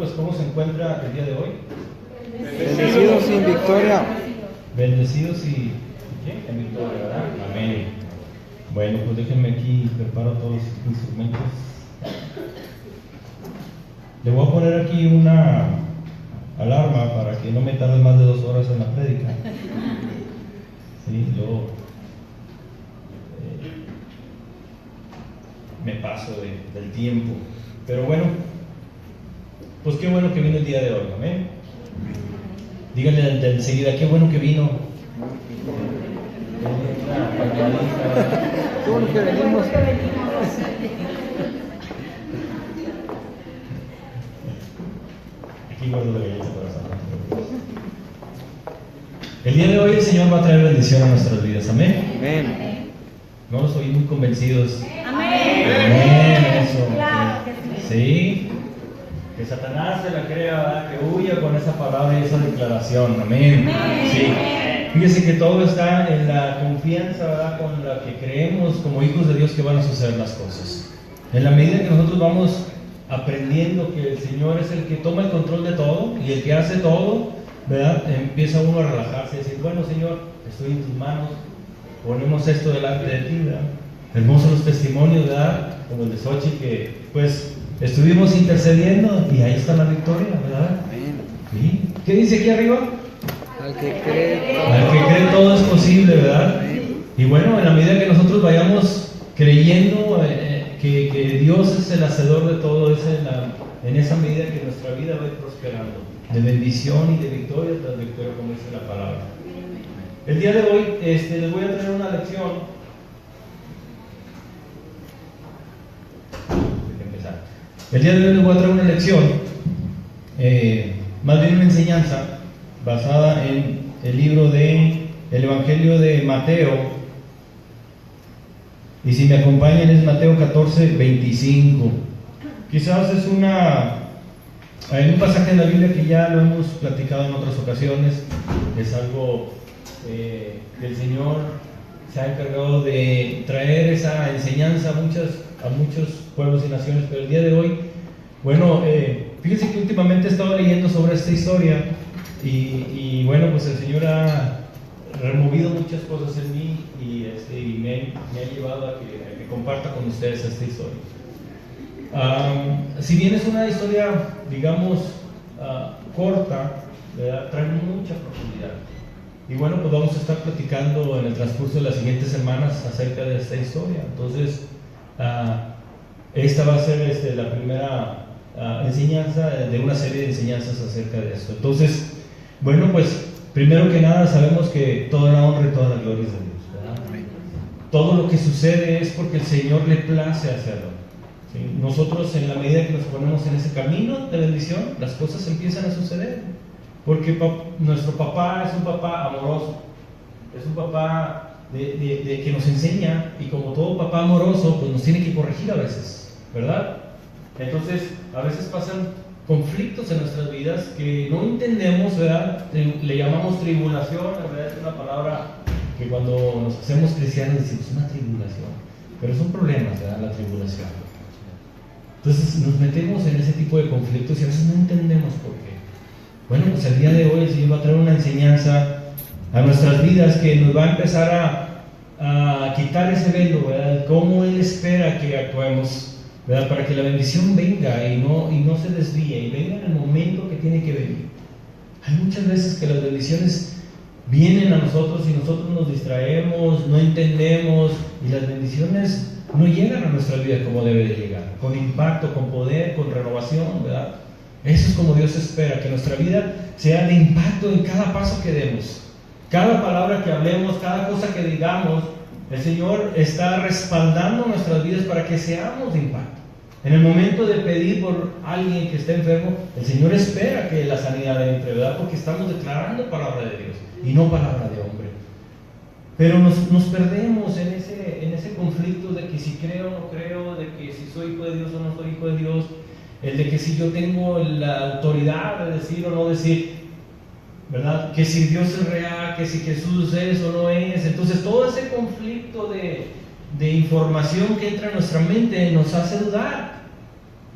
pues ¿cómo se encuentra el día de hoy? Bendecidos sin victoria. Bendecidos y ¿qué? En victoria, ¿verdad? Amén. Bueno, pues déjenme aquí, preparo todos los instrumentos. Le voy a poner aquí una alarma para que no me tarde más de 2 horas en la prédica. Sí, yo me paso del tiempo. Pero bueno, pues qué bueno que vino el día de hoy, amén. Díganle de enseguida, qué bueno que vino. Qué bueno que venimos. Aquí guardo la galleta corazón. El día de hoy el Señor va a traer bendición a nuestras vidas, amén. Amén. No los oí muy convencidos. Amén. Amén, eso. Claro que Sí. Que Satanás se la crea, ¿verdad? Que huya con esa palabra y esa declaración, amén. Sí. Fíjese que todo está en la confianza, ¿verdad? Con la que creemos como hijos de Dios que van a suceder las cosas. En la medida que nosotros vamos aprendiendo que el Señor es el que toma el control de todo y el que hace todo, ¿verdad? Empieza uno a relajarse y decir, bueno, Señor, estoy en tus manos, ponemos esto delante de ti, ¿verdad? Hermosos los testimonios, ¿verdad? Como el de Xochitl, que pues estuvimos intercediendo y ahí está la victoria, ¿verdad? Amén. ¿Sí? ¿Qué dice aquí arriba? Al que cree. Al que cree todo es posible, ¿verdad? Y bueno, en la medida que nosotros vayamos creyendo que Dios es el hacedor de todo, es en esa medida que nuestra vida va a ir prosperando, de bendición y de victoria tras victoria, como dice la palabra. El día de hoy les voy a traer una lección. El día de hoy les voy a traer una lección, más bien una enseñanza basada en el libro del Evangelio de Mateo. Y si me acompañan es Mateo 14:25. Quizás es un pasaje de la Biblia que ya lo hemos platicado en otras ocasiones. Es algo que el Señor se ha encargado de traer esa enseñanza a muchos pueblos y naciones. Pero el día de hoy, bueno, fíjense que últimamente he estado leyendo sobre esta historia y bueno, pues el Señor ha removido muchas cosas en mí y me ha llevado a que comparta con ustedes esta historia. Si bien es una historia, digamos, corta, ¿verdad? Trae mucha profundidad. Y bueno, pues vamos a estar platicando en el transcurso de las siguientes semanas acerca de esta historia. Entonces, esta va a ser la primera enseñanza de una serie de enseñanzas acerca de esto. Entonces, bueno, pues primero que nada sabemos que toda la honra y toda la gloria es de Dios, ¿verdad? Todo lo que sucede es porque el Señor le place hacerlo. ¿Sí? Nosotros, en la medida que nos ponemos en ese camino de bendición, las cosas empiezan a suceder. Porque nuestro papá es un papá amoroso, es un papá de que nos enseña, y como todo papá amoroso, pues nos tiene que corregir a veces, ¿verdad? Entonces, a veces pasan conflictos en nuestras vidas que no entendemos, ¿verdad? Le llamamos tribulación, la verdad es una palabra que cuando nos hacemos cristianos decimos una tribulación, pero son problemas, ¿verdad? La tribulación. Entonces nos metemos en ese tipo de conflictos y a veces no entendemos por qué. Bueno, pues el día de hoy el Señor va a traer una enseñanza a nuestras vidas que nos va a empezar a quitar ese velo, ¿verdad? Cómo Él espera que actuemos, ¿verdad? Para que la bendición venga y no se desvíe y venga en el momento que tiene que venir. Hay muchas veces que las bendiciones vienen a nosotros y nosotros nos distraemos, no entendemos y las bendiciones no llegan a nuestra vida como debe de llegar, con impacto, con poder, con renovación, ¿verdad? Eso es como Dios espera, que nuestra vida sea de impacto en cada paso que demos, cada palabra que hablemos, cada cosa que digamos. El Señor está respaldando nuestras vidas para que seamos de impacto. En el momento de pedir por alguien que esté enfermo, el Señor espera que la sanidad entre, ¿verdad? Porque estamos declarando palabra de Dios y no palabra de hombre. Pero nos perdemos en ese conflicto de que si creo o no creo, de que si soy hijo de Dios o no soy hijo de Dios, el de que si yo tengo la autoridad de decir o no decir, ¿verdad? Que si Dios es real, que si Jesús es o no es. Entonces todo ese conflicto de información que entra en nuestra mente nos hace dudar.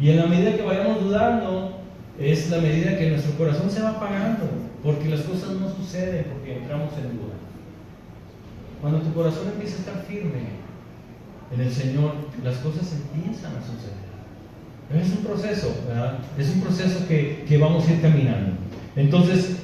Y en la medida que vayamos dudando, es la medida que nuestro corazón se va apagando, porque las cosas no suceden, porque entramos en duda. Cuando tu corazón empieza a estar firme en el Señor, las cosas empiezan a suceder. Es un proceso, ¿verdad? Es un proceso que vamos a ir caminando. Entonces,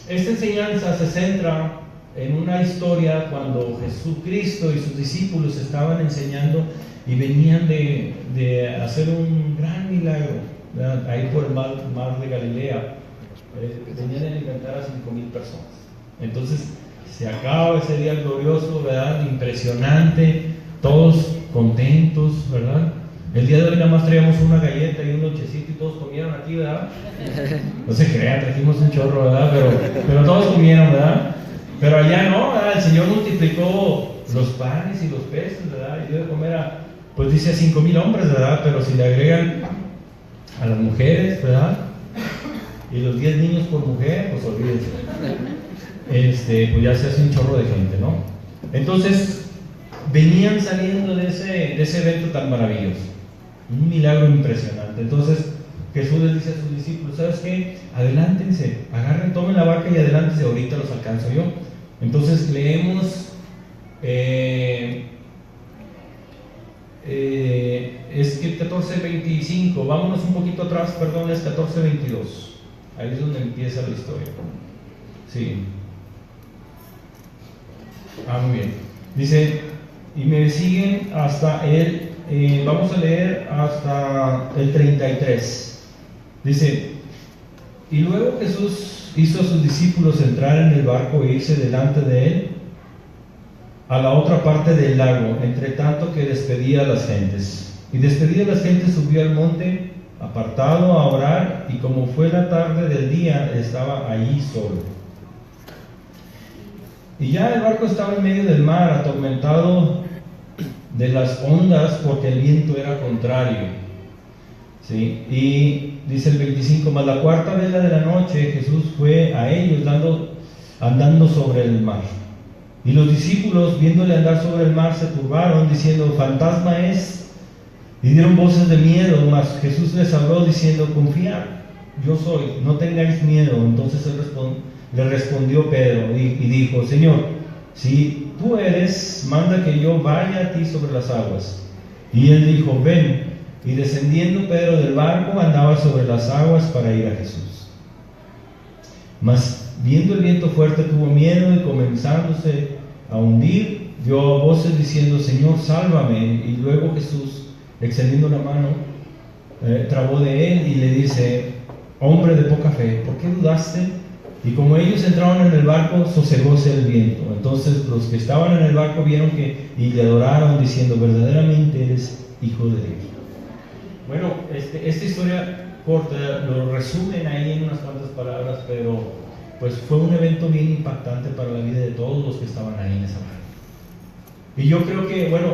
esta enseñanza se centra en una historia cuando Jesucristo y sus discípulos estaban enseñando y venían de hacer un gran milagro, ¿verdad? Ahí por el mar de Galilea. Venían de alimentar a 5,000 personas. Entonces se acaba ese día glorioso, ¿verdad? Impresionante, todos contentos, ¿verdad? El día de hoy nada más traíamos una galleta y un lonchecito y todos comieron aquí, ¿verdad? No se crean, trajimos un chorro, ¿verdad? Pero todos comieron, ¿verdad? Pero allá no, ¿verdad? El Señor multiplicó los panes y los peces, ¿verdad? Y dio de comer pues dice a 5,000 hombres, ¿verdad? Pero si le agregan a las mujeres, ¿verdad? Y los 10 niños por mujer, pues olvídense. Pues ya se hace un chorro de gente, ¿no? Entonces, venían saliendo de ese evento tan maravilloso. Un milagro impresionante. Entonces, Jesús les dice a sus discípulos, ¿sabes qué? Adelántense, agarren, tomen la barca y adelántense, ahorita los alcanzo yo. Entonces, leemos, es que 14:25, vámonos un poquito atrás, perdón, es 14:22. Ahí es donde empieza la historia. Sí. Muy bien. Dice, y me siguen hasta vamos a leer hasta el 33. Dice, y luego Jesús hizo a sus discípulos entrar en el barco e irse delante de él a la otra parte del lago, entre tanto que despedía a las gentes. Y despedida a las gentes subió al monte apartado a orar, y como fue la tarde del día, estaba allí solo. Y ya el barco estaba en medio del mar, atormentado de las ondas, porque el viento era contrario. ¿Sí? Y dice el 25, mas la cuarta vela de la noche Jesús fue a ellos andando sobre el mar. Y los discípulos, viéndole andar sobre el mar, se turbaron, diciendo, fantasma es. Y dieron voces de miedo, mas Jesús les habló diciendo, confiad, yo soy, no tengáis miedo. Entonces le respondió Pedro y dijo, Señor, si tú eres, manda que yo vaya a ti sobre las aguas. Y él dijo, ven. Y descendiendo Pedro del barco, andaba sobre las aguas para ir a Jesús. Mas viendo el viento fuerte, tuvo miedo, y comenzándose a hundir, dio voces diciendo, Señor, sálvame. Y luego Jesús, extendiendo la mano, trabó de él y le dice, hombre de poca fe, ¿por qué dudaste? Y como ellos entraron en el barco, sosegóse el viento. Entonces los que estaban en el barco vieron y le adoraron, diciendo, verdaderamente eres Hijo de Dios. Bueno, esta historia corta lo resumen ahí en unas cuantas palabras, pero pues fue un evento bien impactante para la vida de todos los que estaban ahí en esa barca. Y yo creo que, bueno,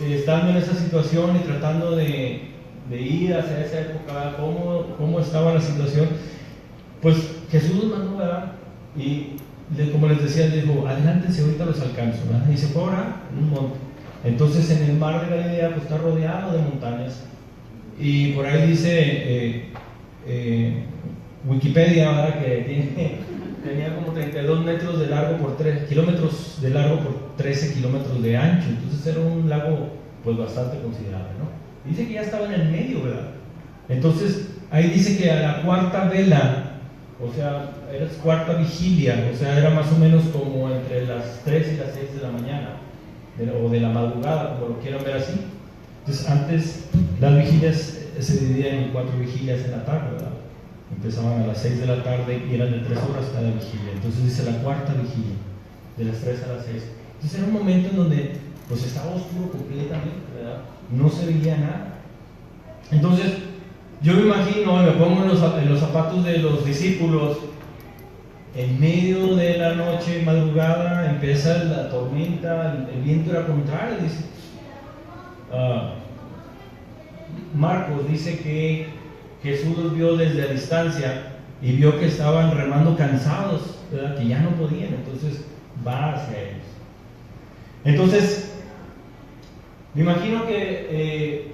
estando en esa situación y tratando de ir hacia esa época, cómo estaba la situación, pues Jesús los mandó, ¿verdad? Y como les decía, les dijo, adelántense, ahorita los alcanzo, ¿verdad? Y se fue a orar en un monte. Entonces en el mar de Galilea pues está rodeado de montañas, y por ahí dice Wikipedia, ¿verdad? Que tenía como 32 metros de largo por 3 kilómetros de largo por 13 kilómetros de ancho. Entonces era un lago pues bastante considerable, ¿no? Dice que ya estaba en el medio, ¿verdad? Entonces ahí dice que a la cuarta vela, o sea, era cuarta vigilia, o sea, era más o menos como entre las 3 y las 6 de la mañana, o de la madrugada, como lo quieran ver así. Entonces antes las vigilias se dividían en 4 vigilias en la tarde, ¿verdad? Empezaban a las 6 de la tarde y eran de 3 horas cada vigilia. Entonces dice la cuarta vigilia, de las 3 a las 6. Entonces era un momento en donde pues estaba oscuro completamente, ¿verdad? No se veía nada. Entonces yo me imagino, me pongo en los zapatos de los discípulos. En medio de la noche, madrugada, empieza la tormenta, el viento era contrario, dice. Marcos dice que Jesús los vio desde la distancia y vio que estaban remando cansados, ¿verdad? Que ya no podían, entonces va hacia ellos. Entonces, me imagino que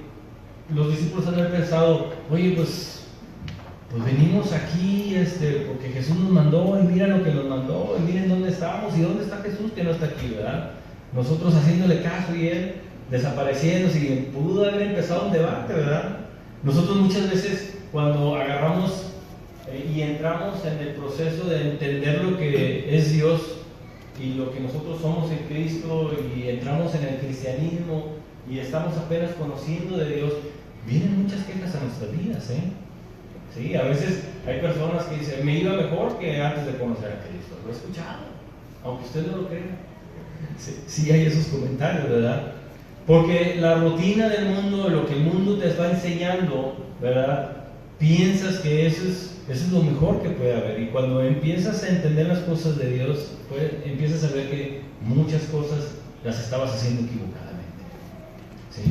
los discípulos han de haber pensado, oye, pues venimos aquí porque Jesús nos mandó, y miren lo que nos mandó, y miren dónde estamos, y dónde está Jesús que no está aquí, ¿verdad? Nosotros haciéndole caso y Él desapareciéndose, y pudo haber empezado un debate, ¿verdad? Nosotros muchas veces cuando agarramos y entramos en el proceso de entender lo que es Dios y lo que nosotros somos en Cristo, y entramos en el cristianismo y estamos apenas conociendo de Dios, vienen muchas quejas a nuestras vidas, ¿eh? Sí, a veces hay personas que dicen, me iba mejor que antes de conocer a Cristo. Lo he escuchado, aunque usted no lo crea. Sí hay esos comentarios, ¿verdad? Porque la rutina del mundo, lo que el mundo te está enseñando, ¿verdad? Piensas que eso es lo mejor que puede haber. Y cuando empiezas a entender las cosas de Dios, pues empiezas a ver que muchas cosas las estabas haciendo equivocadamente, ¿sí?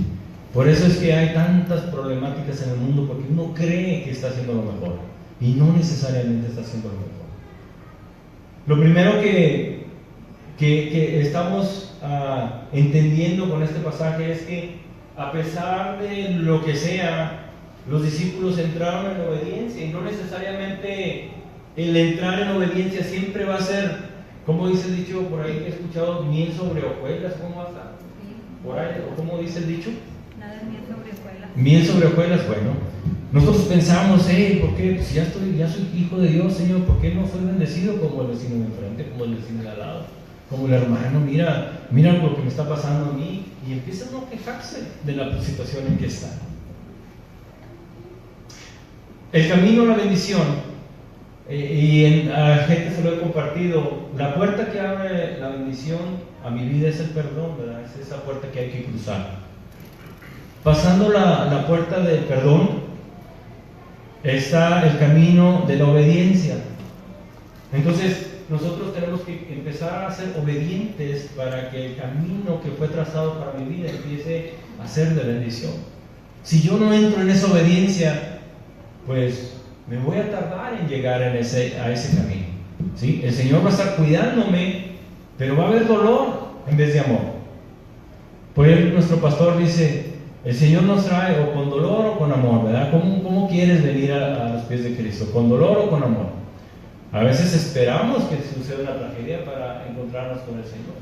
Por eso es que hay tantas problemáticas en el mundo, porque uno cree que está haciendo lo mejor y no necesariamente está haciendo lo mejor. Lo primero que estamos entendiendo con este pasaje es que, a pesar de lo que sea, los discípulos entraron en obediencia, y no necesariamente el entrar en obediencia siempre va a ser, como dice el dicho por ahí que he escuchado, miel sobre hojuelas. ¿Cómo va a estar? Por ahí, ¿o cómo dice el dicho? Nada de miel sobre hojuelas. Miel sobre hojuelas. Bueno, nosotros pensamos, ¿por qué? Pues ya soy hijo de Dios, Señor, ¿por qué no soy bendecido como el vecino de enfrente, como el vecino de al lado, como el hermano? Mira lo que me está pasando a mí, y empieza uno a quejarse de la situación en que está. El camino a la bendición, y a gente se lo he compartido, la puerta que abre la bendición a mi vida es el perdón, ¿verdad? Es esa puerta que hay que cruzar. Pasando la puerta del perdón está el camino de la obediencia. Entonces nosotros tenemos que empezar a ser obedientes para que el camino que fue trazado para mi vida empiece a ser de bendición. Si yo no entro en esa obediencia, pues me voy a tardar en llegar a ese camino, ¿sí? El Señor va a estar cuidándome, pero va a haber dolor en vez de amor. Por ejemplo, nuestro pastor dice, el Señor nos trae o con dolor o con amor, ¿verdad? ¿Cómo quieres venir a los pies de Cristo? ¿Con dolor o con amor? A veces esperamos que suceda una tragedia para encontrarnos con el Señor.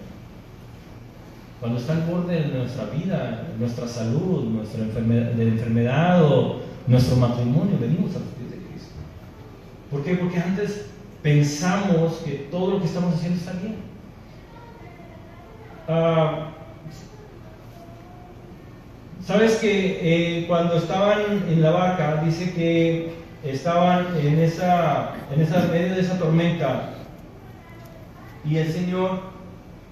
Cuando está al borde de nuestra vida, nuestra salud, nuestra enfermedad o nuestro matrimonio, venimos a los pies de Cristo. ¿Por qué? Porque antes pensamos que todo lo que estamos haciendo está bien. Sabes que cuando estaban en la barca, dice que estaban en medio de esa tormenta, y el Señor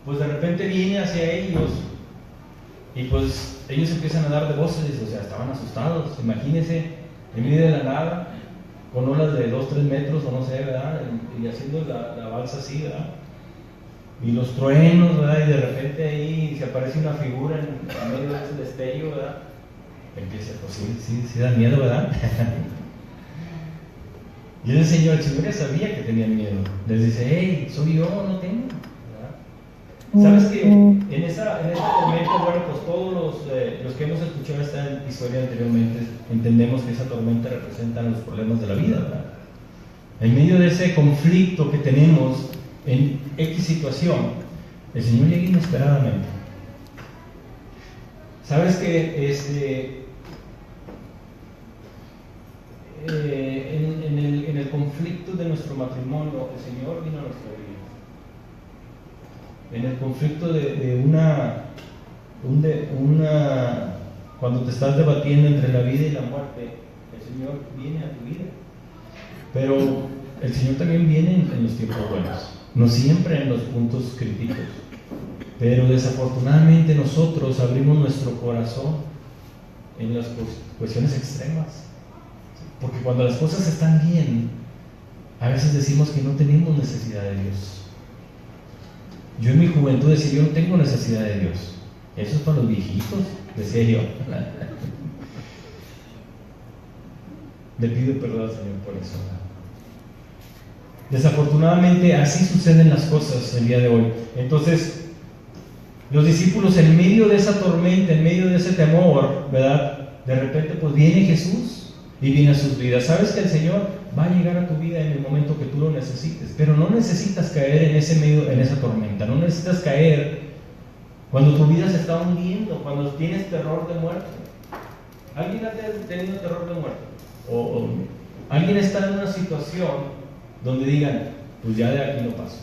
pues de repente viene hacia ellos, y pues ellos empiezan a dar de voces, o sea, estaban asustados. Imagínense, en medio de la nada, con olas de 2-3 metros, o no sé, ¿verdad? Y haciendo la balsa así, ¿verdad? Y los truenos, ¿verdad? Y de repente ahí se aparece una figura en medio de ese destello, ¿verdad? Empieza, pues sí da miedo, ¿verdad? Y el Señor ya sabía que tenían miedo. Les dice, hey, soy yo, no tengo. ¿Sabes que en ese momento, bueno, pues todos los que hemos escuchado esta historia anteriormente, entendemos que esa tormenta representa los problemas de la vida, ¿verdad? En medio de ese conflicto que tenemos en X situación, el Señor llega inesperadamente. ¿Sabes que en el conflicto de nuestro matrimonio, el Señor vino a nuestra vida? En el conflicto de cuando te estás debatiendo entre la vida y la muerte, el Señor viene a tu vida. Pero el Señor también viene en los tiempos buenos, no siempre en los puntos críticos. Pero desafortunadamente nosotros abrimos nuestro corazón en las cuestiones extremas. Porque cuando las cosas están bien, a veces decimos que no tenemos necesidad de Dios. Yo en mi juventud decía, yo no tengo necesidad de Dios. Eso es para los viejitos, decía yo. Le pido perdón al Señor por eso. Desafortunadamente así suceden las cosas el día de hoy. Entonces, los discípulos en medio de esa tormenta, en medio de ese temor, ¿verdad? de repente pues viene Jesús y viene a sus vidas. Sabes que el Señor va a llegar a tu vida en el momento que tú lo necesites, pero no necesitas caer en ese medio, en esa tormenta. No necesitas caer cuando tu vida se está hundiendo, cuando tienes terror de muerte. ¿Alguien ha tenido terror de muerte? O alguien está en una situación donde digan, pues ya de aquí no paso.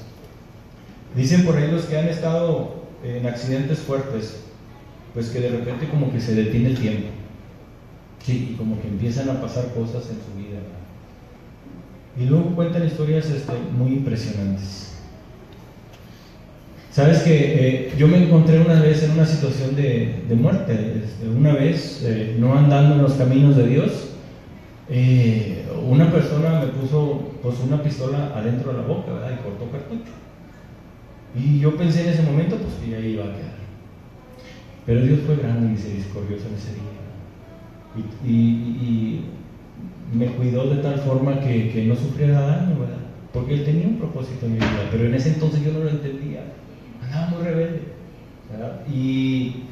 Dicen por ahí los que han estado en accidentes fuertes, pues que de repente como que se detiene el tiempo, sí, y como que empiezan a pasar cosas en su vida, ¿verdad? Y luego cuentan historias muy impresionantes. Sabes que yo me encontré una vez en una situación de muerte. Una vez, no andando en los caminos de Dios, una persona me puso pues una pistola adentro de la boca, ¿verdad? Y cortó cartucho. Y yo pensé en ese momento pues que ya iba a quedar. Pero Dios fue grande y misericordioso en ese día. Y me cuidó de tal forma que no sufriera daño, ¿verdad? Porque Él tenía un propósito en mi vida, pero en ese entonces yo no lo entendía. Andaba muy rebelde, ¿verdad? Y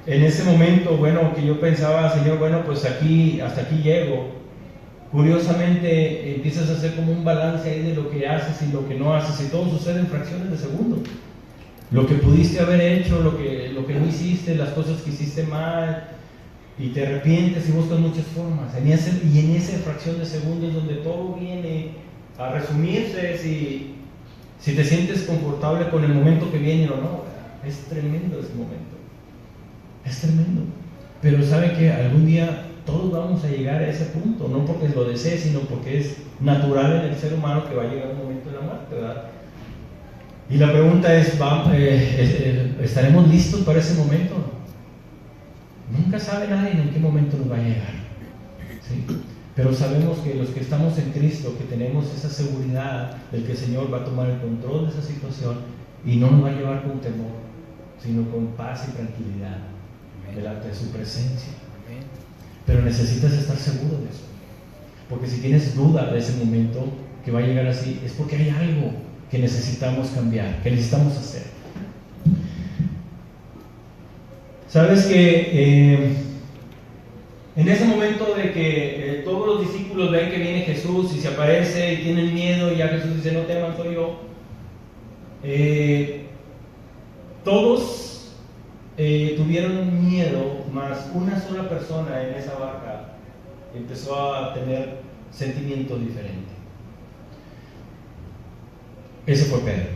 en ese momento, bueno, que yo pensaba, Señor, bueno, pues aquí, hasta aquí llego. Curiosamente empiezas a hacer como un balance ahí de lo que haces y lo que no haces, y todo sucede en fracciones de segundo. Lo que pudiste haber hecho, lo que no hiciste, las cosas que hiciste mal, y te arrepientes y buscas muchas formas. En esa fracción de segundo es donde todo viene a resumirse, si te sientes confortable con el momento que viene o no. Es tremendo ese momento. Es tremendo. Pero sabe que algún día todos vamos a llegar a ese punto, no porque lo desee, sino porque es natural en el ser humano que va a llegar un momento de la muerte, ¿verdad? Y la pregunta es, ¿estaremos listos para ese momento? Nunca sabe nadie en qué momento nos va a llegar, ¿sí? Pero sabemos que los que estamos en Cristo, que tenemos esa seguridad de que el Señor va a tomar el control de esa situación y no nos va a llevar con temor, sino con paz y tranquilidad delante de su presencia. Pero necesitas estar seguro de eso, porque si tienes duda de ese momento que va a llegar así, es porque hay algo que necesitamos cambiar, que necesitamos hacer. Sabes que en ese momento de que todos los discípulos ven que viene Jesús y se aparece y tienen miedo, y ya Jesús dice, no teman, soy yo, todos tuvieron miedo, más una sola persona en esa barca empezó a tener sentimientos diferentes. Ese fue Pedro.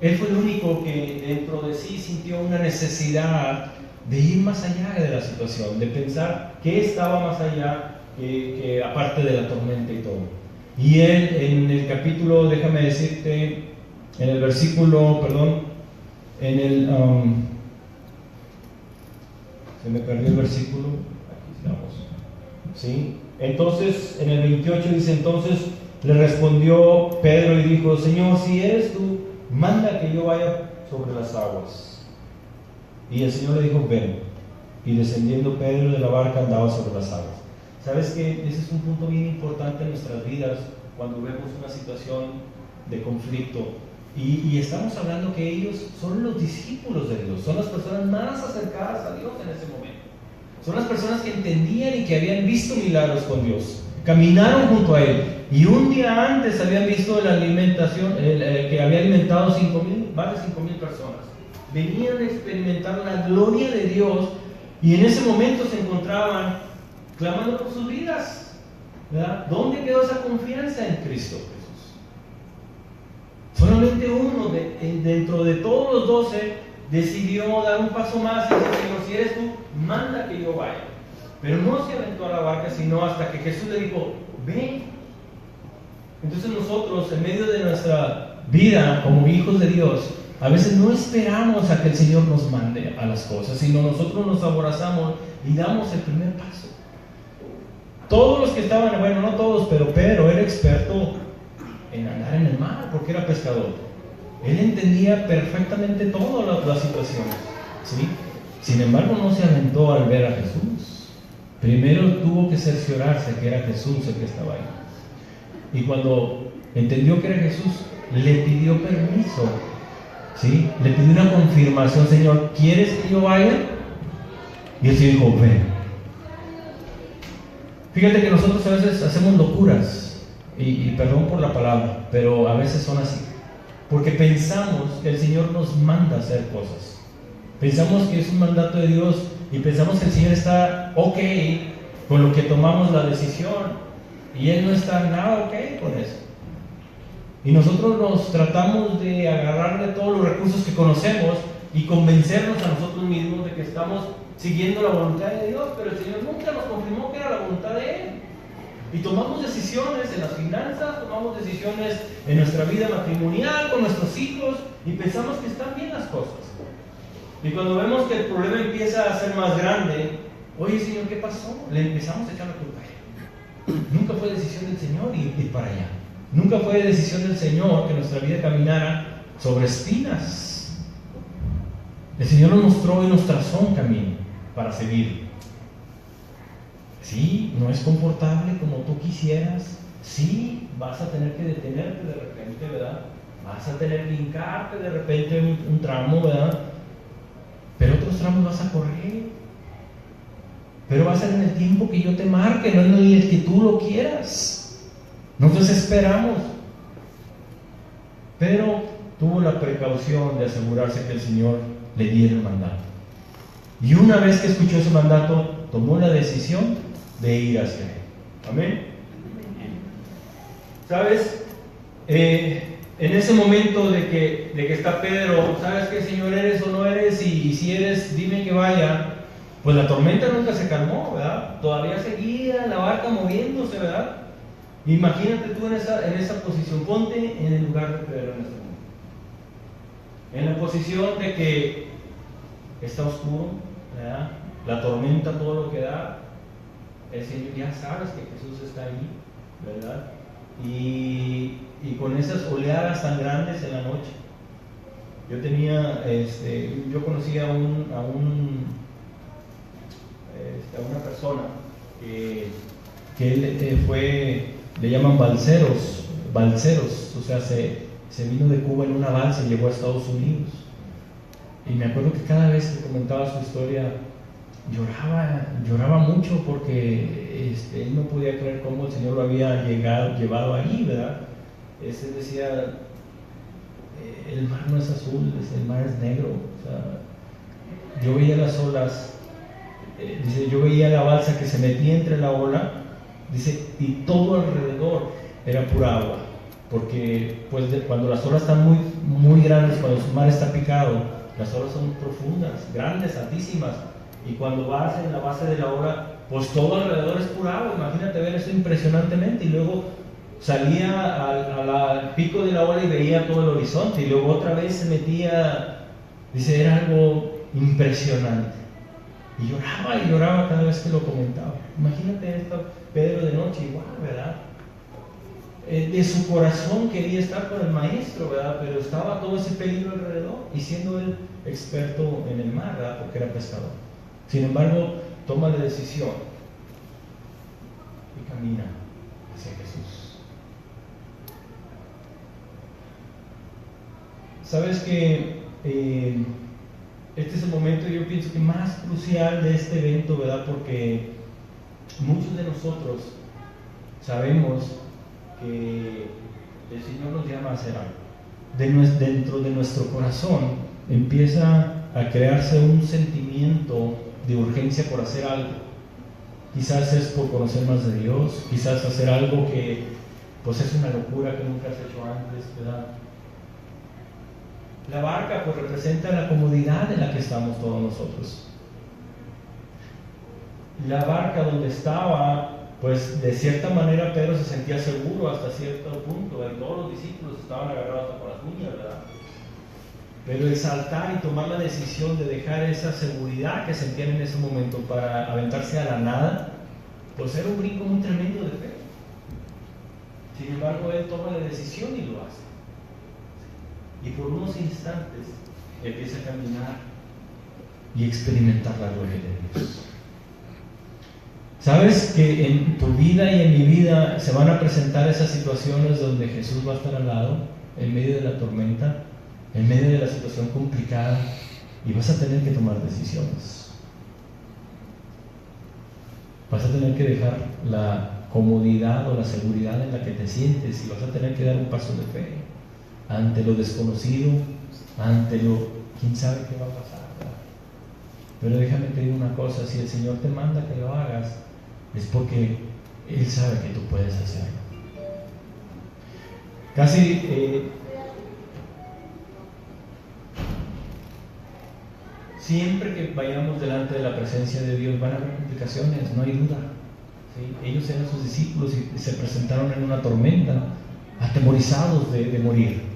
Él fue el único que dentro de sí sintió una necesidad de ir más allá de la situación, de pensar qué estaba más allá que aparte de la tormenta y todo. Y él en el capítulo, déjame decirte, en el versículo, se me perdió el versículo, aquí estamos, ¿sí? Entonces, en el 28 dice, entonces le respondió Pedro y dijo, Señor, si eres tú, manda que yo vaya sobre las aguas. Y el Señor le dijo, ven. Y descendiendo Pedro de la barca andaba sobre las aguas. ¿Sabes qué? Ese es un punto bien importante en nuestras vidas cuando vemos una situación de conflicto. Y estamos hablando que ellos son los discípulos de Dios, son las personas más acercadas a Dios en ese momento. Son las personas que entendían y que habían visto milagros con Dios. Caminaron junto a Él. Y un día antes habían visto la alimentación, que había alimentado más de 5,000 personas. Venían a experimentar la gloria de Dios y en ese momento se encontraban clamando por sus vidas, ¿verdad? ¿Dónde quedó esa confianza en Cristo Jesús? Solamente uno dentro de todos los 12 decidió dar un paso más y decir, Señor, si eres tú, manda que yo vaya. Pero no se aventó a la barca, sino hasta que Jesús le dijo, ven. Entonces nosotros, en medio de nuestra vida como hijos de Dios, a veces no esperamos a que el Señor nos mande a las cosas, sino nosotros nos aborazamos y damos el primer paso. Todos los que estaban, bueno, no todos, pero Pedro era experto en andar en el mar, porque era pescador. Él entendía perfectamente todas las situaciones, ¿sí? Sin embargo, no se aventó al ver a Jesús. Primero tuvo que cerciorarse que era Jesús el que estaba ahí. Y cuando entendió que era Jesús, le pidió permiso ¿Sí? Le pidió una confirmación, Señor, ¿quieres que yo vaya? Y el Señor dijo, ven. Fíjate que nosotros a veces hacemos locuras, y perdón por la palabra, pero a veces son así, porque pensamos que el Señor nos manda a hacer cosas. Pensamos que es un mandato de Dios y pensamos que el Señor está ok con lo que tomamos la decisión, y Él no está nada ok con eso. Y nosotros nos tratamos de agarrar de todos los recursos que conocemos y convencernos a nosotros mismos de que estamos siguiendo la voluntad de Dios, pero el Señor nunca nos confirmó que era la voluntad de Él. Y tomamos decisiones en las finanzas, tomamos decisiones en nuestra vida matrimonial, con nuestros hijos, y pensamos que están bien las cosas. Y cuando vemos que el problema empieza a ser más grande, oye Señor, ¿qué pasó? Le empezamos a echar la culpa a Él. Nunca fue decisión del Señor ir para allá. Nunca fue decisión del Señor que nuestra vida caminara sobre espinas. El Señor nos mostró y nos trazó un camino para seguir. Sí, no es confortable como tú quisieras. Sí, vas a tener que detenerte de repente, ¿verdad? Vas a tener que hincarte de repente un tramo, ¿verdad? Pero otros tramos vas a correr. Pero va a ser en el tiempo que yo te marque, no en el que tú lo quieras. Nosotros esperamos, pero tuvo la precaución de asegurarse que el Señor le diera el mandato. Y una vez que escuchó ese mandato, tomó la decisión de ir hacia Él. Amén. ¿Sabes? En ese momento de que está Pedro, ¿sabes qué, Señor, eres o no eres? Y si eres, dime que vaya. Pues la tormenta nunca se calmó, ¿verdad? Todavía seguía la barca moviéndose, ¿verdad? Imagínate tú en esa posición, ponte en el lugar de Pedro en este momento. En la posición de que está oscuro, ¿verdad? La tormenta, todo lo que da. El Señor ya sabes que Jesús está ahí, ¿verdad? Y con esas oleadas tan grandes en la noche. Yo conocí a una persona que él le llaman balseros, o sea, se vino de Cuba en una balsa y llegó a Estados Unidos. Y me acuerdo que cada vez que comentaba su historia, lloraba mucho porque él no podía creer cómo el Señor lo había llevado ahí, ¿verdad? Él decía, el mar no es azul, el mar es negro. O sea, yo veía las olas, dice, yo veía la balsa que se metía entre la ola, dice, y todo alrededor era pura agua, porque pues cuando las olas están muy, muy grandes, cuando el mar está picado, las olas son profundas, grandes, altísimas, y cuando vas en la base de la ola, pues todo alrededor es pura agua. Imagínate ver eso impresionantemente, y luego salía al pico de la ola y veía todo el horizonte, y luego otra vez se metía, dice, era algo impresionante. Y lloraba cada vez que lo comentaba. Imagínate esto, Pedro de noche, igual, ¿verdad? De su corazón quería estar con el maestro, ¿verdad? Pero estaba todo ese peligro alrededor, y siendo él experto en el mar, ¿verdad? Porque era pescador. Sin embargo, toma la decisión y camina hacia Jesús. ¿Sabes que este es el momento, yo pienso que más crucial de este evento, ¿verdad? Porque muchos de nosotros sabemos que el Señor nos llama a hacer algo. Dentro de nuestro corazón empieza a crearse un sentimiento de urgencia por hacer algo. Quizás es por conocer más de Dios, quizás hacer algo que pues es una locura que nunca has hecho antes, ¿verdad? La barca pues representa la comodidad en la que estamos todos nosotros. La barca donde estaba, pues de cierta manera Pedro se sentía seguro hasta cierto punto, todos los discípulos estaban agarrados hasta con las uñas, ¿verdad? Pero el saltar y tomar la decisión de dejar esa seguridad que sentían en ese momento para aventarse a la nada, pues era un brinco muy tremendo de fe. Sin embargo, él toma la decisión y lo hace. Y por unos instantes empieza a caminar y experimentar la gloria de Dios. ¿Sabes que en tu vida y en mi vida se van a presentar esas situaciones donde Jesús va a estar al lado, en medio de la tormenta? en medio de la situación complicada y vas a tener que tomar decisiones. Vas a tener que dejar la comodidad o la seguridad en la que te sientes y vas a tener que dar un paso de fe ante lo desconocido, ante lo, quién sabe qué va a pasar, ¿verdad? Pero déjame te digo una cosa, si el Señor te manda que lo hagas, es porque Él sabe que tú puedes hacerlo. Casi siempre que vayamos delante de la presencia de Dios van a haber complicaciones, no hay duda. ¿Sí? Ellos eran sus discípulos y se presentaron en una tormenta, atemorizados de morir.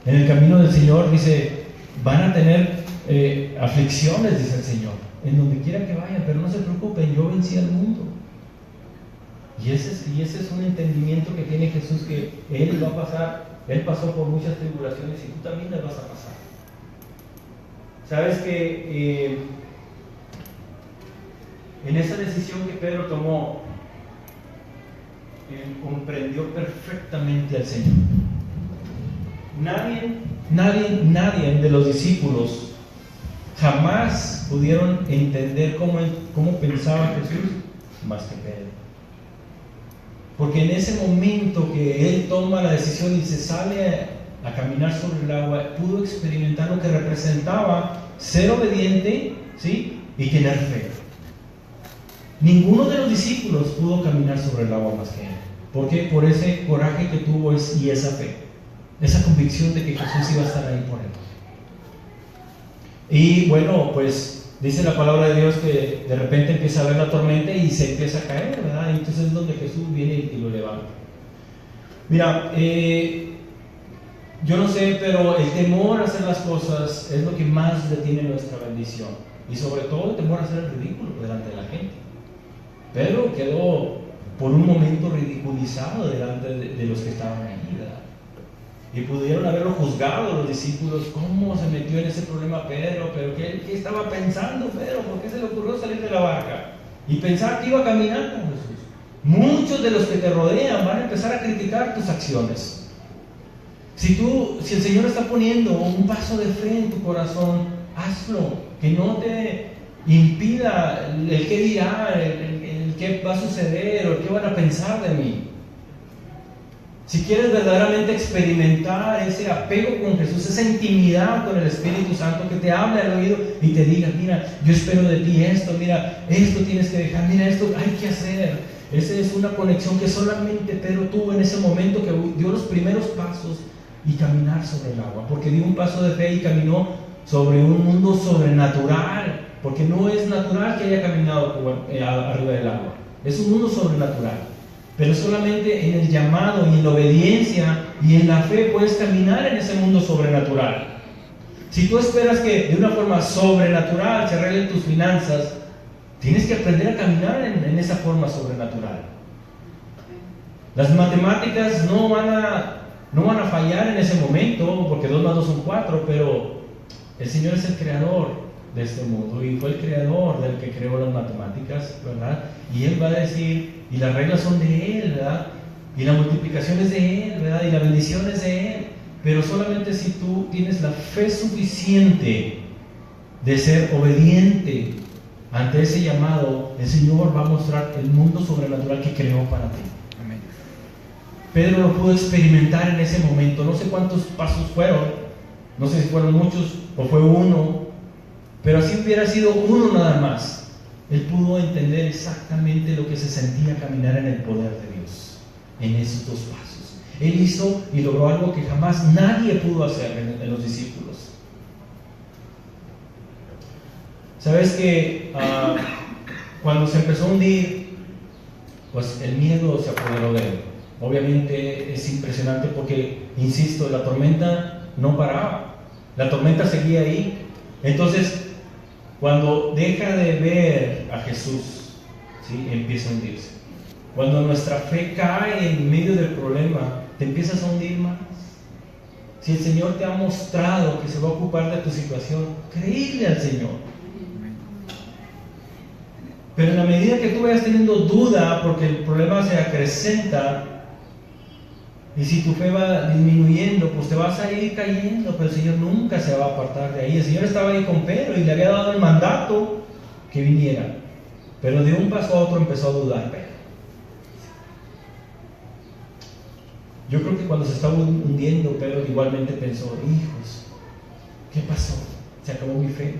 En el camino del Señor dice, van a tener aflicciones, dice el Señor, en donde quiera que vayan, pero no se preocupen, yo vencí al mundo. Y ese es un entendimiento que tiene Jesús, que Él va a pasar, Él pasó por muchas tribulaciones y tú también las vas a pasar. Sabes que en esa decisión que Pedro tomó, él comprendió perfectamente al Señor. Nadie de los discípulos jamás pudieron entender cómo pensaba Jesús más que Pedro. Porque en ese momento que él toma la decisión y se sale a caminar sobre el agua, pudo experimentar lo que representaba ser obediente, ¿sí? Y tener fe. Ninguno de los discípulos pudo caminar sobre el agua más que él. ¿Por qué? Por ese coraje que tuvo y esa fe, esa convicción de que Jesús iba a estar ahí por él. Y bueno, pues dice la palabra de Dios que de repente empieza a ver la tormenta y se empieza a caer, ¿verdad? Y entonces es donde Jesús viene y lo levanta. Mira, yo no sé, pero el temor a hacer las cosas es lo que más detiene nuestra bendición. Y sobre todo el temor a hacer el ridículo delante de la gente. Pedro quedó por un momento ridiculizado delante de los que estaban ahí, ¿verdad? Y pudieron haberlo juzgado los discípulos. ¿Cómo se metió en ese problema Pedro? ¿Pero qué estaba pensando Pedro? ¿Por qué se le ocurrió salir de la barca? Y pensar que iba a caminar con Jesús. Muchos de los que te rodean van a empezar a criticar tus acciones. Si el Señor está poniendo un paso de fe en tu corazón, hazlo. Que no te impida el qué dirá, el qué va a suceder o el qué van a pensar de mí. Si quieres verdaderamente experimentar ese apego con Jesús, esa intimidad con el Espíritu Santo, que te hable al oído y te diga, mira, yo espero de ti esto, mira, esto tienes que dejar, mira, esto hay que hacer. Esa es una conexión que solamente Pedro tuvo en ese momento, que dio los primeros pasos y caminar sobre el agua, porque dio un paso de fe y caminó sobre un mundo sobrenatural, porque no es natural que haya caminado arriba del agua, es un mundo sobrenatural. Pero solamente en el llamado y en la obediencia y en la fe puedes caminar en ese mundo sobrenatural. Si tú esperas que de una forma sobrenatural se arreglen tus finanzas, tienes que aprender a caminar en esa forma sobrenatural. Las matemáticas no van a fallar en ese momento, porque 2 más 2 son 4, pero el Señor es el creador de este mundo y fue el creador del que creó las matemáticas, ¿verdad? Y Él va a decir, y las reglas son de Él, ¿verdad? Y la multiplicación es de Él, ¿verdad? Y la bendición es de Él, pero solamente si tú tienes la fe suficiente de ser obediente ante ese llamado, el Señor va a mostrar el mundo sobrenatural que creó para ti. Amén. Pedro lo pudo experimentar en ese momento. No sé cuántos pasos fueron, no sé si fueron muchos o fue uno, pero si hubiera sido uno nada más, él pudo entender exactamente lo que se sentía caminar en el poder de Dios, en esos 2 pasos. Él hizo y logró algo que jamás nadie pudo hacer en los discípulos. Sabes que cuando se empezó a hundir, pues el miedo se apoderó de él. Obviamente es impresionante porque, insisto, la tormenta no paraba, la tormenta seguía ahí. Entonces, cuando deja de ver a Jesús, ¿sí?, empieza a hundirse. Cuando nuestra fe cae en medio del problema, te empiezas a hundir más. Si el Señor te ha mostrado que se va a ocupar de tu situación, créele al Señor. Pero en la medida que tú vayas teniendo duda porque el problema se acrecenta, Y si tu fe va disminuyendo, pues te vas a ir cayendo, pero el Señor nunca se va a apartar de ahí. El Señor estaba ahí con Pedro y le había dado el mandato que viniera, pero de un paso a otro empezó a dudar Pedro. Yo creo que cuando se estaba hundiendo, Pedro igualmente pensó: hijos, ¿qué pasó? Se acabó mi fe.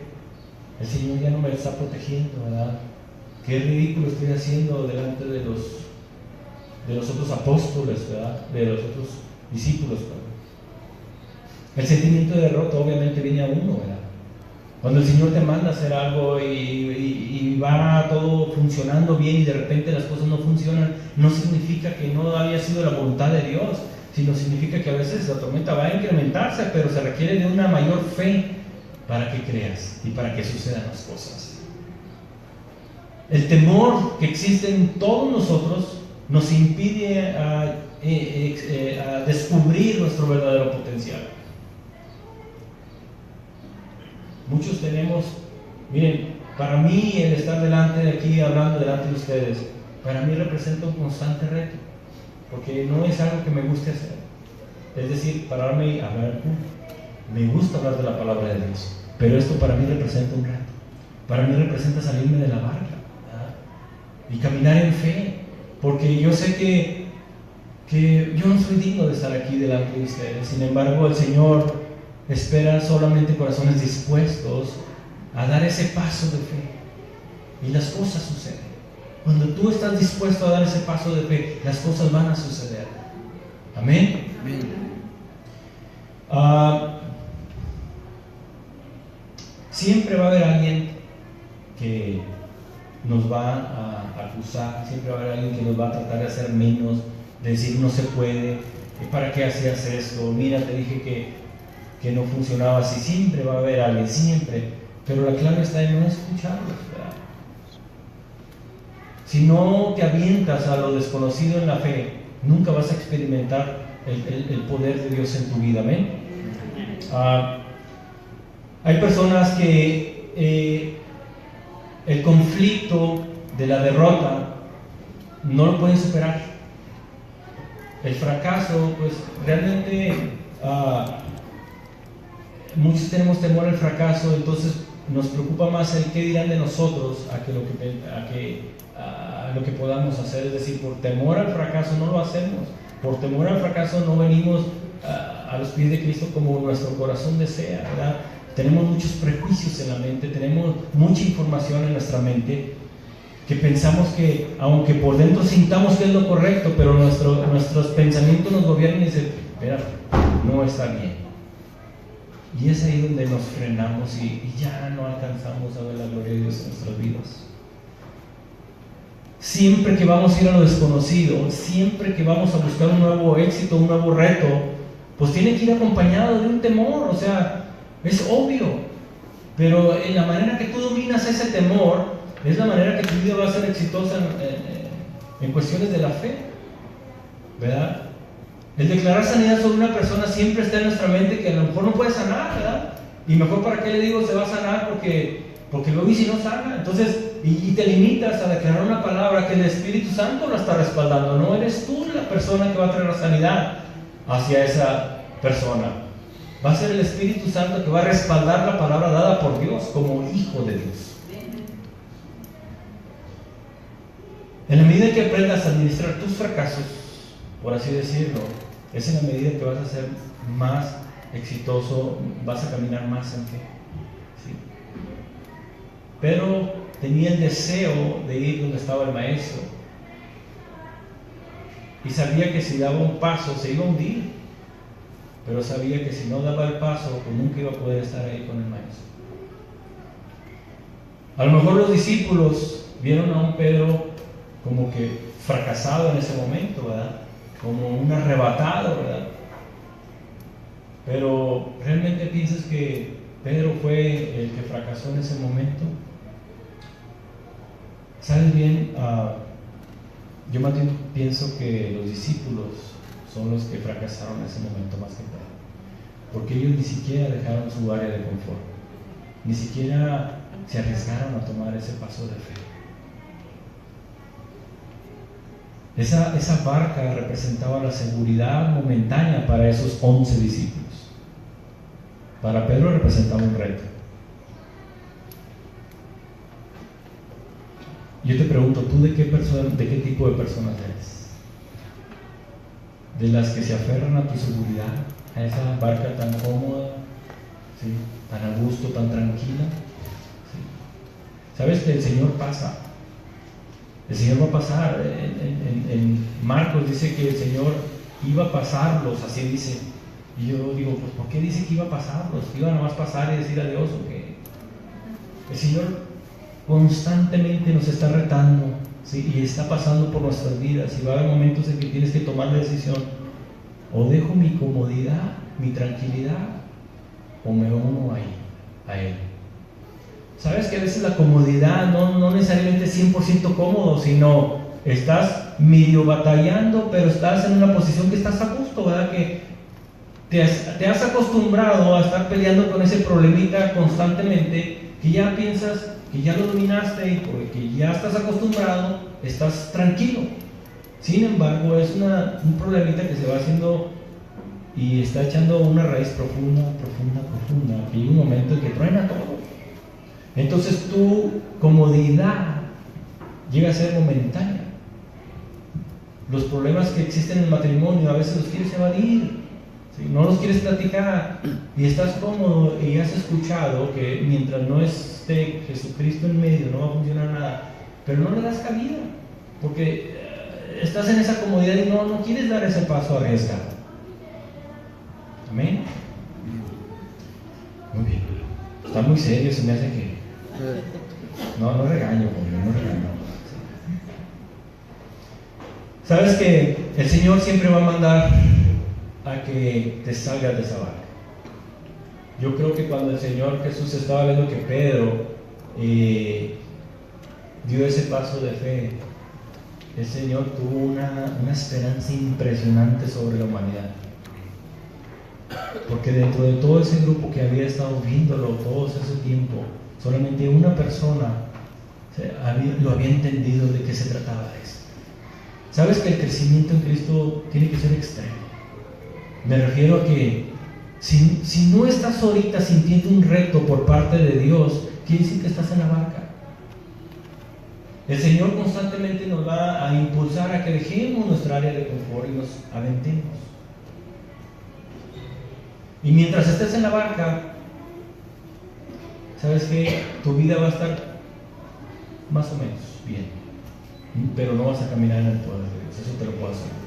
El Señor ya no me está protegiendo, ¿verdad? Qué ridículo estoy haciendo delante de los otros apóstoles, ¿verdad? De los otros discípulos, ¿verdad? El sentimiento de derrota obviamente viene a uno, ¿verdad? Cuando el Señor te manda a hacer algo y va todo funcionando bien y de repente las cosas no funcionan, no significa que no haya sido la voluntad de Dios, sino significa que a veces la tormenta va a incrementarse, pero se requiere de una mayor fe para que creas y para que sucedan las cosas. El temor que existe en todos nosotros nos impide a descubrir nuestro verdadero potencial. Muchos tenemos, miren, para mí el estar delante de aquí, hablando delante de ustedes, para mí representa un constante reto, porque no es algo que me guste hacer. Es decir, pararme y hablar en público. Me gusta hablar de la palabra de Dios, pero esto para mí representa un reto. Para mí representa salirme de la barca, ¿verdad? Y caminar en fe, porque yo sé que yo no soy digno de estar aquí delante de ustedes. Sin embargo, el Señor espera solamente corazones dispuestos a dar ese paso de fe, y las cosas suceden. Cuando tú estás dispuesto a dar ese paso de fe, las cosas van a suceder. Amén. Siempre va a haber alguien que nos va a acusar, siempre va a haber alguien que nos va a tratar de hacer menos, de decir no se puede, ¿para qué hacías esto? Mira, te dije que no funcionaba así. Siempre va a haber alguien, siempre, pero la clave está en no escucharlos, ¿verdad? Si no te avientas a lo desconocido en la fe, nunca vas a experimentar el poder de Dios en tu vida. Amén. Hay personas que el conflicto de la derrota no lo pueden superar. El fracaso, pues realmente muchos tenemos temor al fracaso, entonces nos preocupa más el qué dirán de nosotros a lo que podamos hacer. Es decir, por temor al fracaso no lo hacemos. Por temor al fracaso no venimos a los pies de Cristo como nuestro corazón desea, ¿verdad? Tenemos muchos prejuicios en la mente, tenemos mucha información en nuestra mente, que pensamos que, aunque por dentro sintamos que es lo correcto, pero nuestros pensamientos nos gobiernan y dicen: mira, no está bien. Y es ahí donde nos frenamos y ya no alcanzamos a ver la gloria de Dios en nuestras vidas. Siempre que vamos a ir a lo desconocido, siempre que vamos a buscar un nuevo éxito, un nuevo reto, pues tiene que ir acompañado de un temor. O sea, es obvio, pero en la manera que tú dominas ese temor es la manera que tu vida va a ser exitosa en cuestiones de la fe, ¿verdad? El declarar sanidad sobre una persona siempre está en nuestra mente, que a lo mejor no puede sanar, ¿verdad? Y mejor, ¿para qué le digo se va a sanar? Porque luego, y si no sana, entonces, y te limitas a declarar una palabra que el Espíritu Santo la está respaldando. No eres tú la persona que va a traer la sanidad hacia esa persona. Va a ser el Espíritu Santo que va a respaldar la palabra dada por Dios como hijo de Dios. En la medida que aprendas a administrar tus fracasos, por así decirlo, es en la medida que vas a ser más exitoso, vas a caminar más en fe. ¿Sí? Pero tenía el deseo de ir donde estaba el maestro, y sabía que si daba un paso se iba a hundir, pero sabía que si no daba el paso, pues nunca iba a poder estar ahí con el maestro. A lo mejor los discípulos vieron a un Pedro como que fracasado en ese momento, ¿verdad? Como un arrebatado, ¿verdad? Pero ¿realmente piensas que Pedro fue el que fracasó en ese momento? ¿Sabes bien? Yo más bien pienso que los discípulos son los que fracasaron en ese momento más que Pedro, porque ellos ni siquiera dejaron su área de confort, ni siquiera se arriesgaron a tomar ese paso de fe. Esa barca representaba la seguridad momentánea para esos 11 discípulos. Para Pedro representaba un reto. Yo te pregunto, ¿tú de qué tipo de personas eres? ¿De las que se aferran a tu seguridad, a esa barca tan cómoda, ¿sí?, tan a gusto, tan tranquila? ¿Sí? ¿Sabes que el Señor pasa? El Señor va a pasar. En Marcos dice que el Señor iba a pasarlos, así dice. Y yo digo, pues ¿por qué dice que iba a pasarlos? ¿Iba a nomás pasar y decir adiós o qué? El Señor constantemente nos está retando, ¿sí?, y está pasando por nuestras vidas, y va a haber momentos en que tienes que tomar la decisión: o dejo mi comodidad, mi tranquilidad, o me uno a Él. Sabes que a veces la comodidad no necesariamente es 100% cómodo, sino estás medio batallando, pero estás en una posición que estás a gusto, ¿verdad? Que te has acostumbrado a estar peleando con ese problemita constantemente, que ya piensas que ya lo dominaste, y porque ya estás acostumbrado, estás tranquilo. Sin embargo, es un problemita que se va haciendo y está echando una raíz profunda, y hay un momento en que truena todo. Entonces tu comodidad llega a ser momentánea. Los problemas que existen en el matrimonio a veces los quieres evadir, ¿sí?, no los quieres platicar, y estás cómodo, y has escuchado que mientras no esté Jesucristo en medio no va a funcionar nada, pero no le das cabida, porque estás en esa comodidad y no quieres dar ese paso arriesgado. Amén. Muy bien. Está muy serio, se me hace que no regaño, no regaño. Sabes que el Señor siempre va a mandar a que te salgas de esa barca. Yo creo que cuando el Señor Jesús estaba viendo que Pedro dio ese paso de fe, el Señor tuvo una esperanza impresionante sobre la humanidad. Porque dentro de todo ese grupo que había estado viéndolo todo ese tiempo, solamente una persona lo había entendido de qué se trataba de esto. ¿Sabes que el crecimiento en Cristo tiene que ser extremo? Me refiero a que si no estás ahorita sintiendo un reto por parte de Dios, quiere decir que estás en la barca. El Señor constantemente nos va a impulsar a que dejemos nuestra área de confort y nos aventemos. Y mientras estés en la barca, sabes que tu vida va a estar más o menos bien, pero no vas a caminar en el poder de Dios, eso te lo puedo asegurar.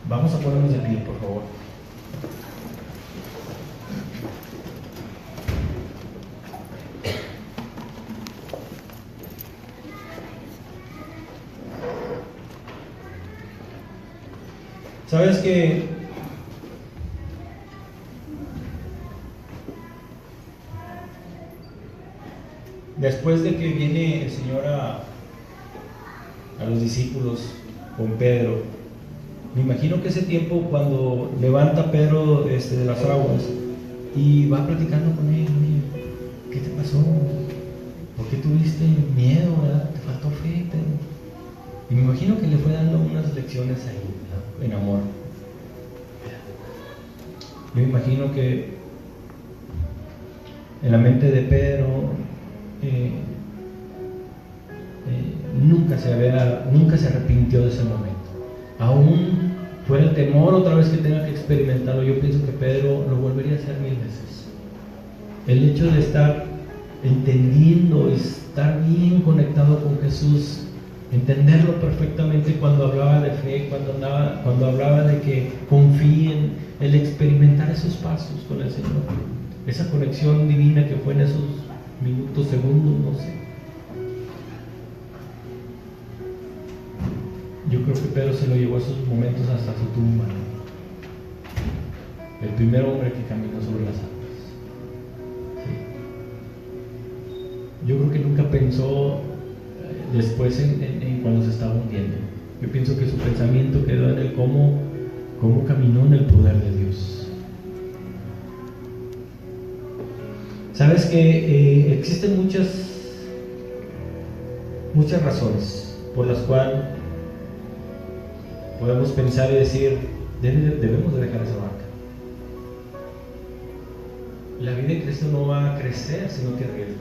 Vamos a ponernos de pie, por favor. Sabes que después de que viene el Señor a los discípulos con Pedro, me imagino que ese tiempo cuando levanta Pedro de las aguas y va platicando con él: ¿qué te pasó? ¿Por qué tuviste miedo? ¿Verdad? ¿Te faltó fe, Pedro? Y me imagino que le fue dando unas lecciones ahí, ¿verdad?, en amor. Yo me imagino que en la mente de Pedro nunca se arrepintió de ese momento. Aún fuera el temor otra vez que tenga que experimentarlo, yo pienso que Pedro lo volvería a hacer 1000 veces. El hecho de estar entendiendo, estar bien conectado con Jesús, entenderlo perfectamente cuando hablaba de fe, cuando hablaba de que confíen, el experimentar esos pasos con el Señor, esa conexión divina que fue en esos minutos, segundos, no sé. Yo creo que Pedro se lo llevó a esos momentos hasta su tumba, ¿no? El primer hombre que caminó sobre las aguas. Sí. Yo creo que nunca pensó después en cuando se estaba hundiendo. Yo pienso que su pensamiento quedó en el cómo caminó en el poder de Dios. Sabes que existen muchas razones por las cuales podemos pensar y decir, debemos de dejar esa barca. La vida de Cristo no va a crecer si no te arriesgas.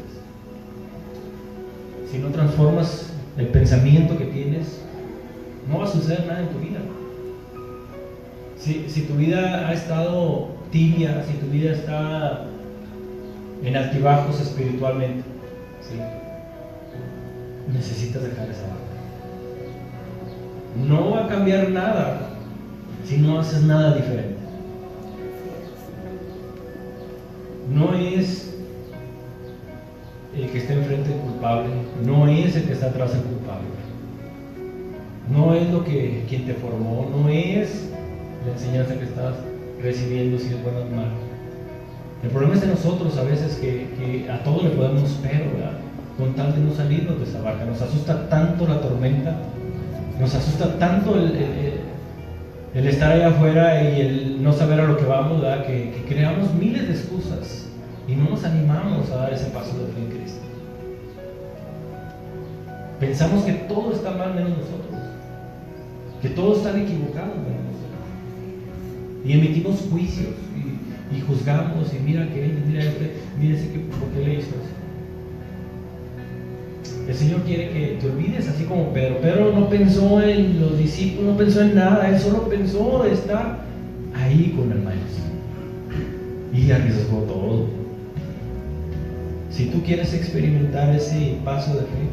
Si no transformas el pensamiento que tienes, no va a suceder nada en tu vida. Si tu vida ha estado tibia, si tu vida está en altibajos espiritualmente, ¿sí? Necesitas dejar esa barca. No va a cambiar nada si no haces nada diferente. No es el que está enfrente el culpable, no es el que está atrás el culpable, no es quien te formó, no es la enseñanza que estás recibiendo, si es buena o mala. El problema es de nosotros a veces que a todo le podemos pero, ¿verdad? Con tal de no salirnos de esa barca. Nos asusta tanto la tormenta, nos asusta tanto el estar allá afuera y el no saber a lo que vamos, ¿verdad? Que creamos miles de excusas y no nos animamos a dar ese paso de fe en Cristo. Pensamos que todo está mal menos nosotros, que todos están equivocados menos nosotros, y emitimos juicios y juzgamos y mira que mira ese que por qué le hizo eso. El Señor quiere que te olvides así como Pedro. Pedro no pensó en los discípulos, no pensó en nada, él solo pensó de estar ahí con el Maestro y arriesgó todo. Si tú quieres experimentar ese paso de fe,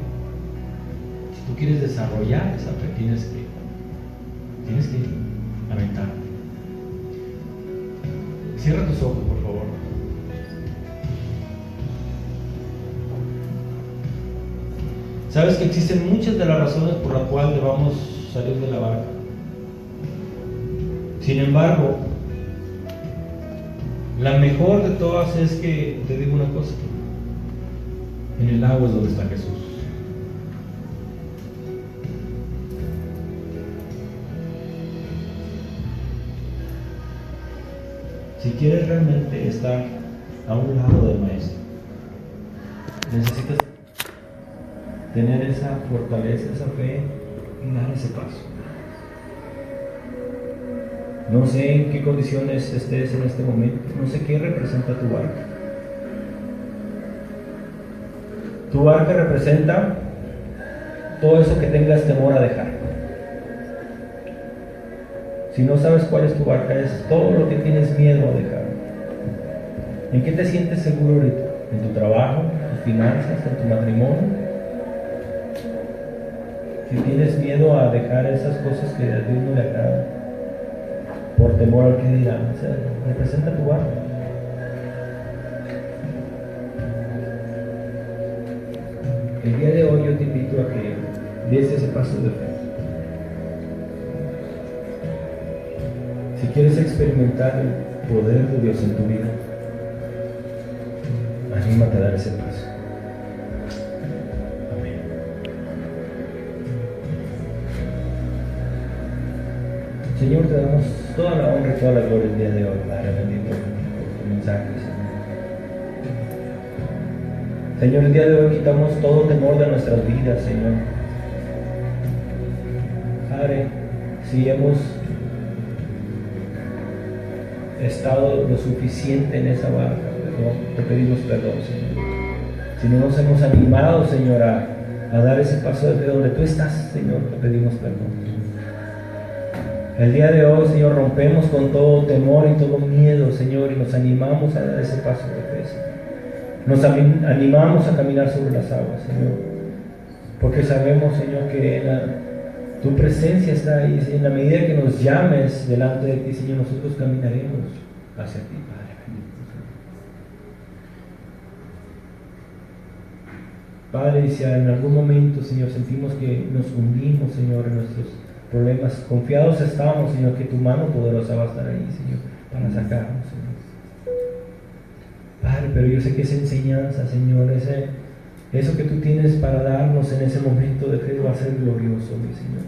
si tú quieres desarrollar esa fe, tienes que aventar. Cierra tus ojos, por favor. Sabes que existen muchas de las razones por las cuales debamos salir de la barca. Sin embargo, la mejor de todas es que te digo una cosa: en el agua es donde está Jesús. Si quieres realmente estar a un lado del Maestro, necesitas tener esa fortaleza, esa fe y dar ese paso. No sé en qué condiciones estés en este momento, no sé qué representa tu barca. Tu barca representa todo eso que tengas temor a dejar. Si no sabes cuál es tu barca, es todo lo que tienes miedo a dejar. ¿En qué te sientes seguro ahorita? ¿En tu trabajo, en tus finanzas, en tu matrimonio? Si tienes miedo a dejar esas cosas que a Dios no le agradan, por temor al que dirán, o sea, representa tu barca. El día de hoy yo te invito a que des ese paso de fe. Si quieres experimentar el poder de Dios en tu vida, anímate a dar ese paso. Amén. Señor, te damos toda la honra y toda la gloria el día de hoy, Padre bendito, por tu mensaje, Señor. Señor, el día de hoy quitamos todo temor de nuestras vidas, Señor. Padre, si hemos estado lo suficiente en esa barca, te pedimos perdón, Señor. Si no nos hemos animado, Señor, a dar ese paso de fe donde tú estás, Señor, te pedimos perdón. El día de hoy, Señor, rompemos con todo temor y todo miedo, Señor, y nos animamos a dar ese paso de fe, Señor. Nos animamos a caminar sobre las aguas, Señor, porque sabemos, Señor, que tu presencia está ahí, Señor. En la medida que nos llames delante de ti, Señor, nosotros caminaremos hacia ti, Padre bendito, Señor. Padre, y si en algún momento, Señor, sentimos que nos hundimos, Señor, en nuestros problemas, confiados estamos, Señor, que tu mano poderosa va a estar ahí, Señor, para sacarnos, Señor. Padre, pero yo sé que esa enseñanza, Señor, eso que tú tienes para darnos en ese momento de fe va a ser glorioso, mi Señor.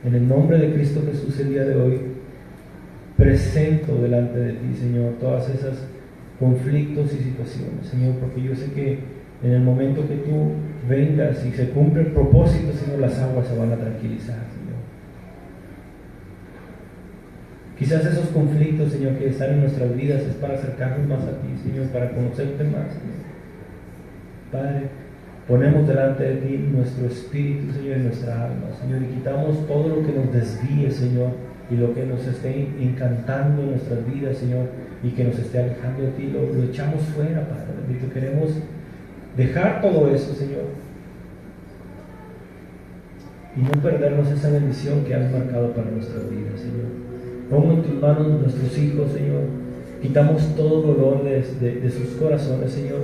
En el nombre de Cristo Jesús, el día de hoy, presento delante de ti, Señor, todas esas conflictos y situaciones, Señor, porque yo sé que en el momento que tú vengas y se cumple el propósito, Señor, las aguas se van a tranquilizar, Señor. Quizás esos conflictos, Señor, que están en nuestras vidas es para acercarnos más a ti, Señor, para conocerte más, Señor. Padre, ponemos delante de ti nuestro espíritu, Señor, y nuestra alma, Señor, y quitamos todo lo que nos desvíe, Señor, y lo que nos esté encantando en nuestras vidas, Señor, y que nos esté alejando de ti, lo echamos fuera, Padre bendito. Queremos dejar todo eso, Señor, y no perdernos esa bendición que has marcado para nuestras vidas, Señor. Pongo en tus manos nuestros hijos, Señor. Quitamos todo dolor de sus corazones, Señor.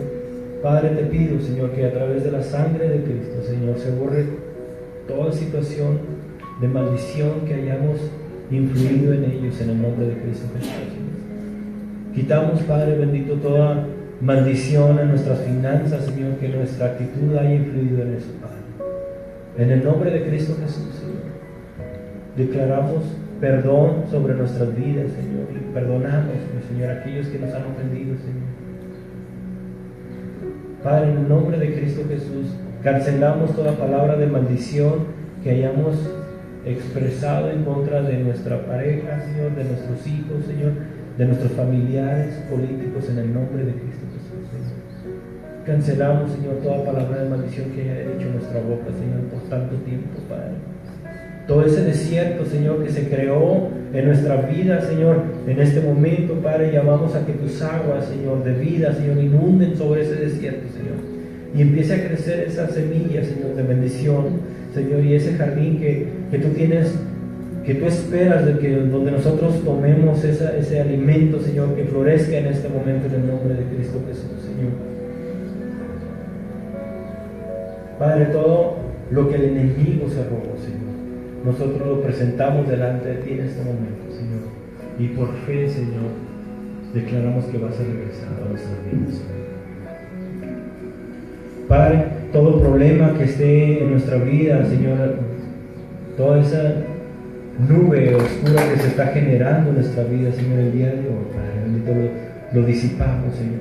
Padre, te pido, Señor, que a través de la sangre de Cristo, Señor, se borre toda situación de maldición que hayamos influido en ellos, en el nombre de Cristo Jesús, Señor. Quitamos, Padre bendito, toda maldición en nuestras finanzas, Señor, que nuestra actitud haya influido en eso, Padre. En el nombre de Cristo Jesús, Señor, declaramos perdón sobre nuestras vidas, Señor, y perdonamos, mi Señor, a aquellos que nos han ofendido, Señor. Padre, en el nombre de Cristo Jesús, cancelamos toda palabra de maldición que hayamos expresado en contra de nuestra pareja, Señor, de nuestros hijos, Señor, de nuestros familiares políticos, en el nombre de Cristo Jesús, Señor. Cancelamos, Señor, toda palabra de maldición que haya hecho nuestra boca, Señor, por tanto tiempo, Padre. Todo ese desierto, Señor, que se creó en nuestra vida, Señor, en este momento, Padre, llamamos a que tus aguas, Señor, de vida, Señor, inunden sobre ese desierto, Señor, y empiece a crecer esa semilla, Señor, de bendición, Señor, y ese jardín que tú tienes, que tú esperas de que donde nosotros tomemos ese alimento, Señor, que florezca en este momento en el nombre de Cristo Jesús, Señor. Padre, todo lo que el enemigo se robó, Señor, nosotros lo presentamos delante de ti en este momento, Señor, y por fe, Señor, declaramos que vas a regresar a nuestras vidas, Señor. Padre, todo problema que esté en nuestra vida, Señor, toda esa nube oscura que se está generando en nuestra vida, Señor, el día de hoy, Padre bendito, lo disipamos, Señor.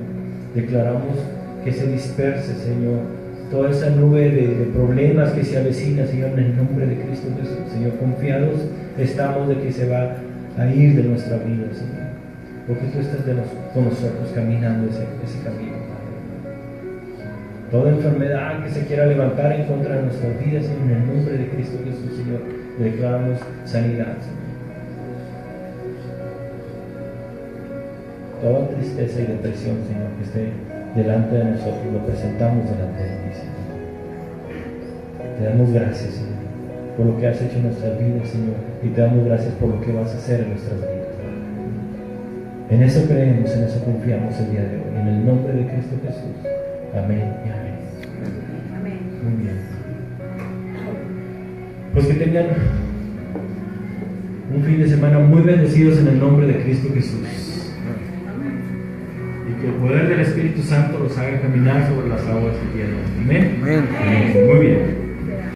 Declaramos que se disperse, Señor, toda esa nube de problemas que se avecina, Señor, en el nombre de Cristo Jesús, Señor. Confiados estamos de que se va a ir de nuestra vida, Señor, porque tú estás con nosotros caminando ese camino, Padre. Toda enfermedad que se quiera levantar en contra de nuestras vidas, Señor, en el nombre de Cristo Jesús, Señor, declaramos sanidad, Señor. Toda tristeza y depresión, Señor, que esté delante de nosotros, lo presentamos delante de ti, Señor. Te damos gracias, Señor, por lo que has hecho en nuestras vidas, Señor, y te damos gracias por lo que vas a hacer en nuestras vidas, Padre. En eso creemos, en eso confiamos el día de hoy, en el nombre de Cristo Jesús. Amén y amén. Amén. Muy bien. Pues que tengan un fin de semana muy bendecidos en el nombre de Cristo Jesús. Y que el poder del Espíritu Santo los haga caminar sobre las aguas que quieran. Amén. Amén. Muy bien.